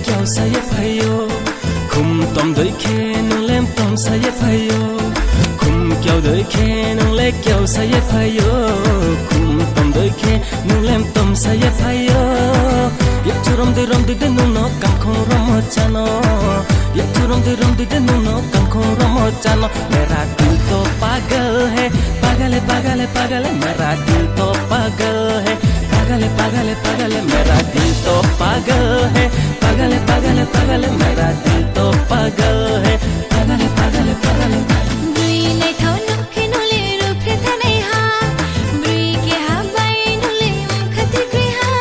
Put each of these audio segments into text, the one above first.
क्यों say phayo khum tom doi khe nung lem tom say phayo khum kyau doi khe nung le kyau say phayo khum tom doi khe nung lem tom say phayo ye churom de nung no kam khong rom chano ye churom de nung no kam khong rom chano mera dil to pagal hai pagal है मेरा दिल तो पागल है पागल है मेरा दिल तो पागल है पागल है मेरा दिल तो पागल है पागल है दुई नै थाउ नखे नले रुखे थानै हा ब्री के हा बाई नले खति ग्रे हा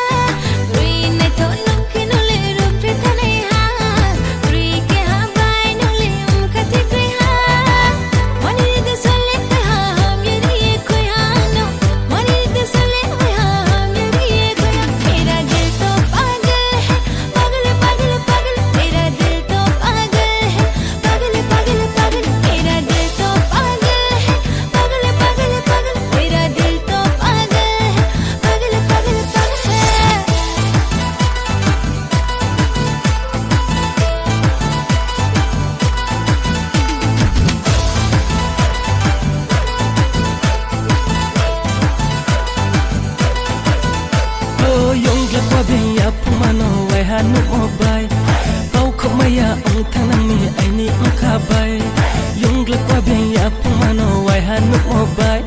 दुई नै थाउ नखे नले रुखे थानै हा ब्री के हा बाई नले खति ग्रे हा मनि दे सले हा मेरी ये कोई हा नो मनि दे सले हा मेरी ये कोई मेरा दिल तो पागल है पागल मेरा दिल तो पागल है पागल मेरा दिल तो पागल है पागल मेरा दिल तो पागल है पागल Oh yong la kwa bin ya pumano wai ha nu obai pau kho maya ong thang mi ai ni ong kha bai yong la kwa bin ya pumano wai ha nu obai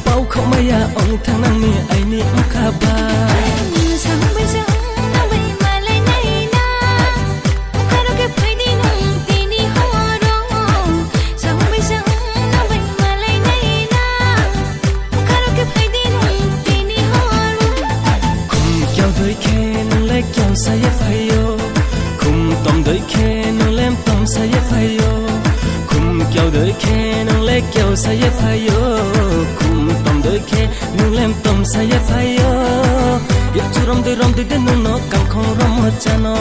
pau kho maya ong thang mi ai ni ong kha bai sang bây giờ na vậy mà lại này na caro que phải đi nung tin đi ho ro sang bây giờ na vậy mà lại này na caro que phải đi nung tin đi ho ro khum kyau doi khe nung le kyau say phayo khum tom doi khe nung lem tom say phayo khum kyau doi khe nung le kyau say phayo khum tom doi khe nung lem tom say phayo ye churom de nung no kam khong rom chano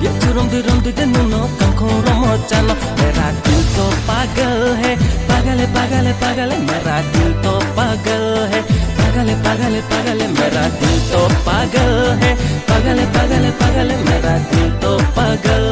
ye churom de nung no kam khong rom chano mera dil to pagal hai pagal है मेरा दिल तो पागल है पागल मेरा दिल तो पागल है पागल है मेरा दिल तो पागल